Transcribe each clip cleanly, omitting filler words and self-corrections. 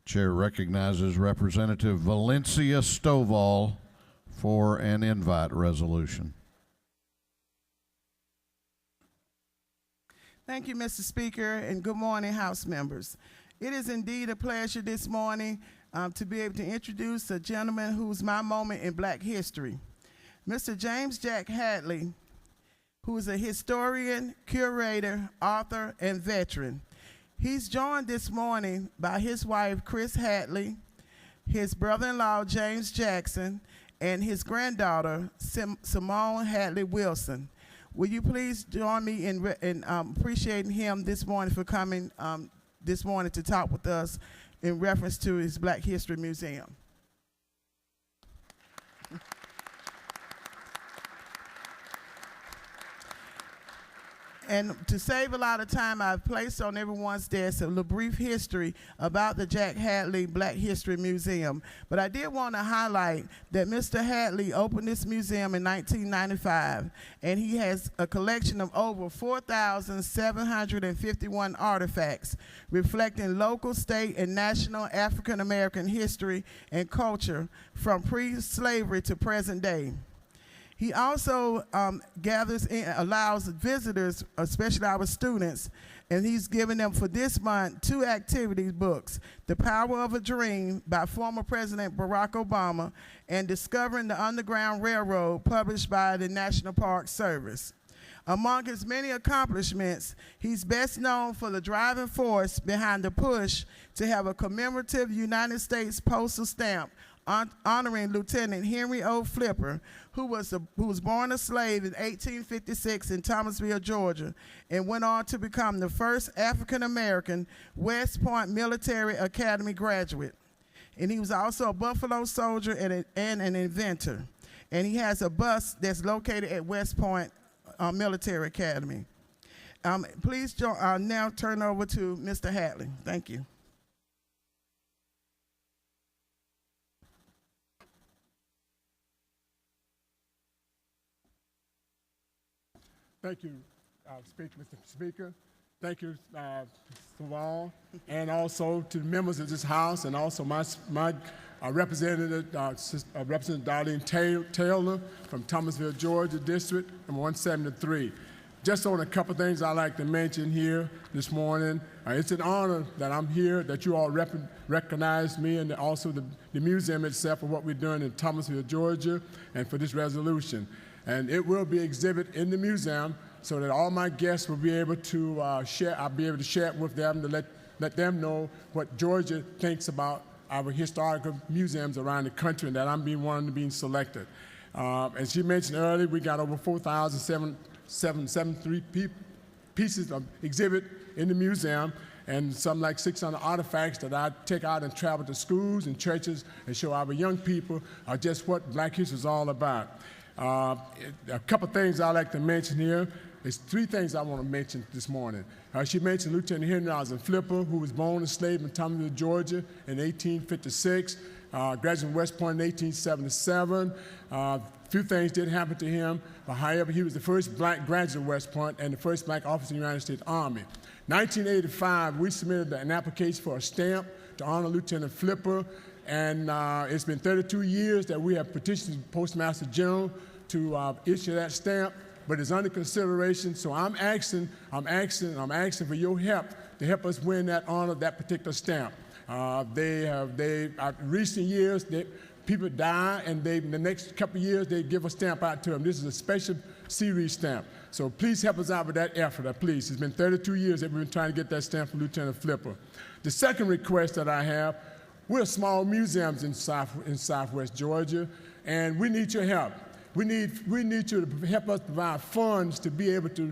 Chair recognizes Representative Valencia Stovall for an invite resolution. Thank you, Mr. Speaker, and good morning, House members. It is indeed a pleasure this morning to be able to introduce a gentleman who's my moment in Black history. Mr. James Jack Hadley, who is a historian, curator, author, and veteran. He's joined this morning by his wife, Chris Hadley, his brother-in-law, James Jackson, and his granddaughter, Simone Hadley Wilson. Will you please join me in appreciating him this morning for coming this morning to talk with us in reference to his Black History Museum. And to save a lot of time, I've placed on everyone's desk a little brief history about the Jack Hadley Black History Museum. But I did want to highlight that Mr. Hadley opened this museum in 1995, and he has a collection of over 4,751 artifacts reflecting local, state, and national African American history and culture from pre-slavery to present day. He also allows visitors, especially our students, and he's given them for this month 2 activities books, The Power of a Dream by former President Barack Obama and Discovering the Underground Railroad, published by the National Park Service. Among his many accomplishments, he's best known for the driving force behind the push to have a commemorative United States postal stamp honoring Lieutenant Henry O. Flipper, who was born a slave in 1856 in Thomasville, Georgia, and went on to become the first African-American West Point Military Academy graduate. And he was also a Buffalo soldier and an inventor. And he has a bust that's located at West Point Military Academy. Please now turn over to Mr. Hadley. Thank you. Thank you, Mr. Speaker. Thank you, Stovall, and also to the members of this House, and also my representative, Representative Darlene Taylor from Thomasville, Georgia District, number 173. Just on a couple things I'd like to mention here this morning. It's an honor that I'm here, that you all recognize me, and also the museum itself for what we're doing in Thomasville, Georgia, and for this resolution. And it will be exhibited in the museum so that all my guests will be able to share. I'll be able to share it with them to let them know what Georgia thinks about our historical museums around the country, and that I'm one of being selected. As she mentioned earlier, we got over 4,773 pieces of exhibit in the museum, and some like 600 artifacts that I take out and travel to schools and churches and show our young people just what Black history is all about. A couple things I'd like to mention here. There's 3 things I want to mention this morning. She mentioned Lieutenant Henry Flipper, who was born a slave in Thomasville, Georgia in 1856, graduated from West Point in 1877. Few things did happen to him, but however, he was the first Black graduate of West Point and the first Black officer in the United States Army. 1985, we submitted an application for a stamp to honor Lieutenant Flipper, and it's been 32 years that we have petitioned the Postmaster General to issue that stamp, but it's under consideration. So I'm asking for your help to help us win that honor, that particular stamp. Recent years, people die, and in the next couple of years, they give a stamp out to them. This is a special series stamp. So please help us out with that effort, please. It's been 32 years that we've been trying to get that stamp from Lieutenant Flipper. The second request that I have, we're small museums in Southwest Georgia, and we need your help. We need you to help us provide funds to be able to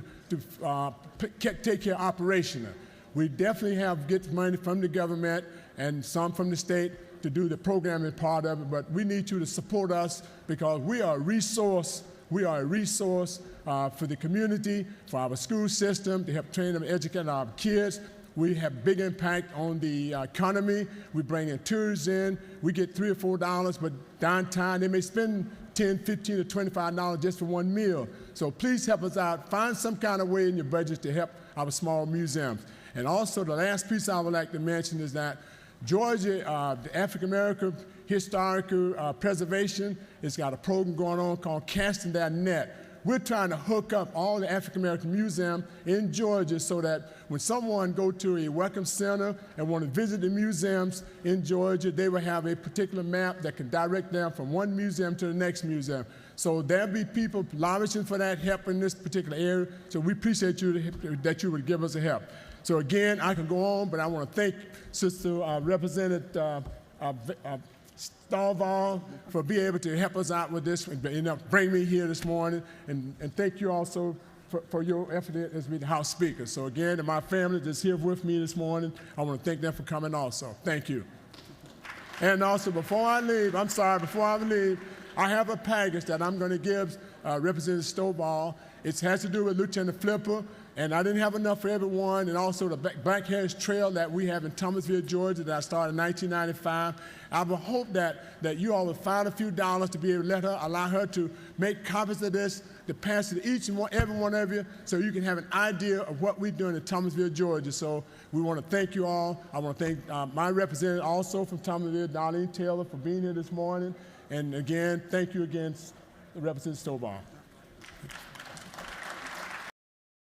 take care operational. We definitely get money from the government and some from the state to do the programming part of it, but we need you to support us because we are a resource. We are a resource for the community, for our school system, to help train and educate our kids. We have big impact on the economy. We bring in tourists in. We get $3 or $4, but downtown they may spend $10, $15, or $25 just for one meal. So please help us out. Find some kind of way in your budget to help our small museums. And also the last piece I would like to mention is that Georgia, the African American Historical Preservation has got a program going on called Casting Their Net. We're trying to hook up all the African American museums in Georgia so that when someone go to a Welcome Center and want to visit the museums in Georgia, they will have a particular map that can direct them from one museum to the next museum. So there'll be people lobbying for that help in this particular area. So we appreciate you that you would give us a help. So again, I can go on, but I want to thank Sister Representative Stovall for being able to help us out with this and bring me here this morning. And thank you also for your effort as being the House Speaker. So again, to my family that's here with me this morning, I want to thank them for coming also. Thank you. And also, before I leave, I have a package that I'm going to give Representative Stovall. It has to do with Lieutenant Flipper, and I didn't have enough for everyone, and also the Black Heritage Trail that we have in Thomasville, Georgia, that I started in 1995. I would hope that you all will find a few dollars to be able to allow her to make copies of this, to pass it to each and every one of you, so you can have an idea of what we're doing in Thomasville, Georgia. So we want to thank you all. I want to thank my representative also from Thomasville, Darlene Taylor, for being here this morning. And again, thank you again, Representative Stovall.